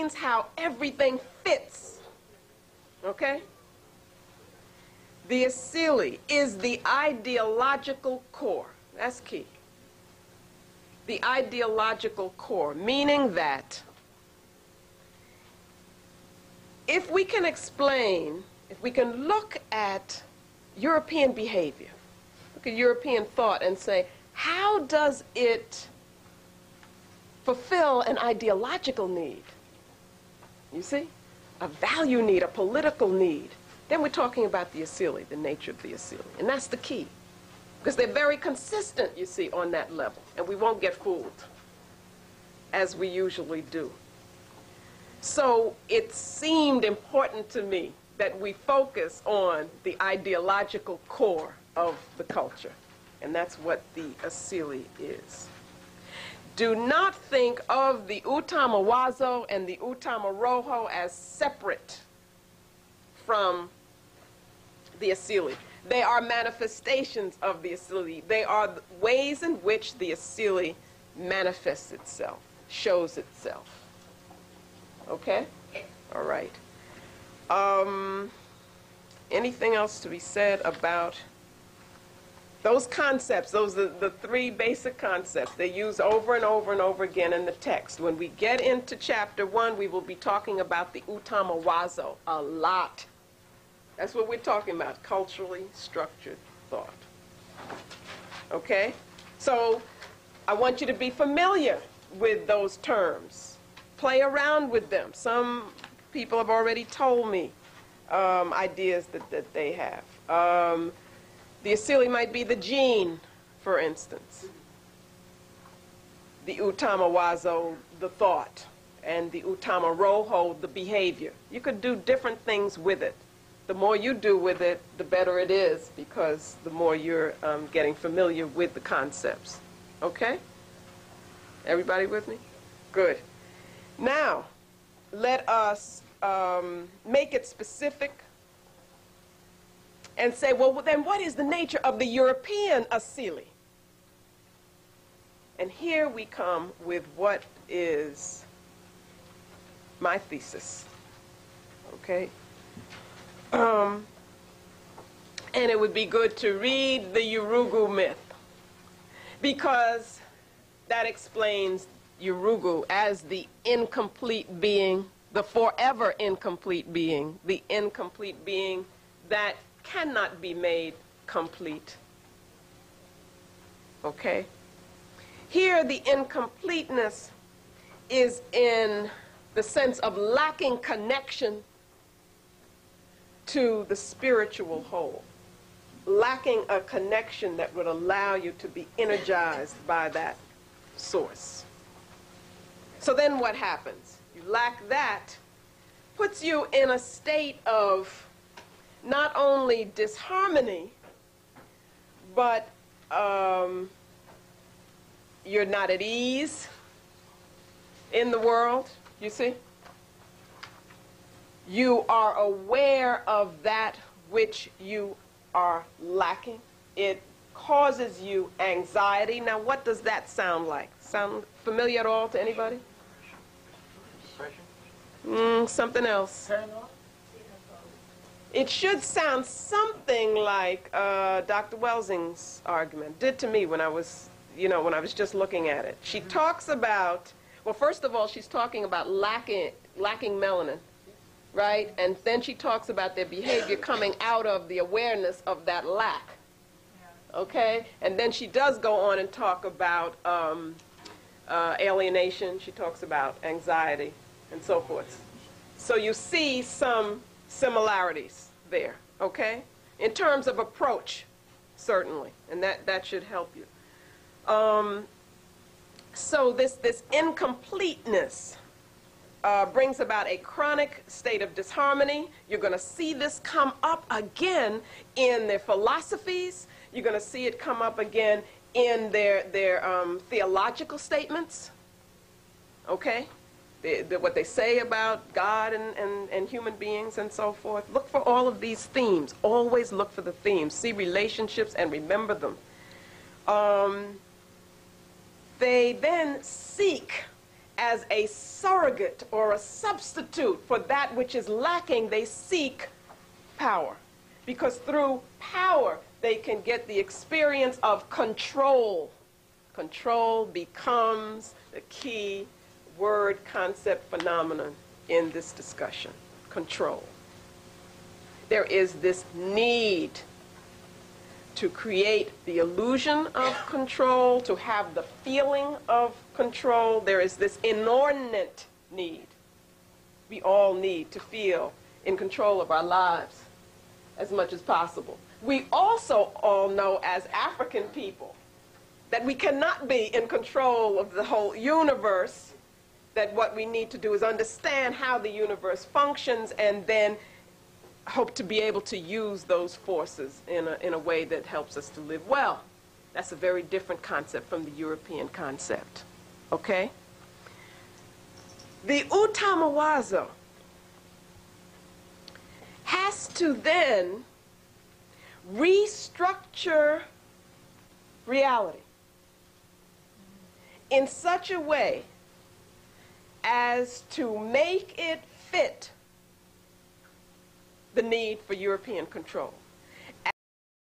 explains how everything fits. Okay? The asili is the ideological core. That's key. The ideological core, meaning that if we can explain, if we can look at European behavior, look at European thought and say, how does it fulfill an ideological need? You see? A value need, a political need. Then we're talking about the asili, the nature of the asili. And that's the key. Because they're very consistent, you see, on that level. And we won't get fooled, as we usually do. So it seemed important to me that we focus on the ideological core of the culture. And that's what the asili is. Do not think of the Utamawazo and the Utamaroho as separate from the asili. They are manifestations of the asili. They are ways in which the asili manifests itself, shows itself. Okay? All right. Anything else to be said about those concepts? Those are the three basic concepts. They use over and over and over again in the text. When we get into chapter 1, we will be talking about the Utamawazo a lot. That's what we're talking about, culturally structured thought. Okay? So I want you to be familiar with those terms. Play around with them. Some people have already told me ideas that they have. The asili might be the gene, for instance. The Utamawazo, the thought. And the Utamaroho, the behavior. You could do different things with it. The more you do with it, the better it is, because the more you're getting familiar with the concepts. Okay? Everybody with me? Good. Now, let us make it specific and say, well, then what is the nature of the European asili? And here we come with what is my thesis. Okay? And it would be good to read the YURUGU myth, because that explains YURUGU as the incomplete being, the forever incomplete being, the incomplete being that cannot be made complete. Okay? Here the incompleteness is in the sense of lacking connection to the spiritual whole, lacking a connection that would allow you to be energized by that source. So then what happens? You lack that, puts you in a state of not only disharmony, but you're not at ease in the world, you see? You are aware of that which you are lacking. It causes you anxiety. Now, what does that sound like? Sound familiar at all to anybody? Something else. It should sound something like Dr. Welsing's argument did to me when I was, when I was just looking at it. She talks about, well, first of all, she's talking about lacking melanin. Right? And then she talks about their behavior coming out of the awareness of that lack. Okay? And then she does go on and talk about alienation. She talks about anxiety and so forth. So you see some similarities there. Okay? In terms of approach, certainly. And that should help you. So this incompleteness brings about a chronic state of disharmony. You're going to see this come up again in their philosophies. You're going to see it come up again in their theological statements. Okay? What they say about God and human beings and so forth. Look for all of these themes. Always look for the themes. See relationships and remember them. They then seek as a surrogate or a substitute for that which is lacking. They seek power, because through power they can get the experience of control. Control becomes the key word, concept, phenomenon in this discussion. Control. There is this need to create the illusion of control, to have the feeling of control. There is this inordinate need. We all need to feel in control of our lives as much as possible. We also all know as African people that we cannot be in control of the whole universe, that what we need to do is understand how the universe functions and then hope to be able to use those forces in a way that helps us to live well. That's a very different concept from the European concept. Okay? The Utamawazo has to then restructure reality in such a way as to make it fit the need for European control.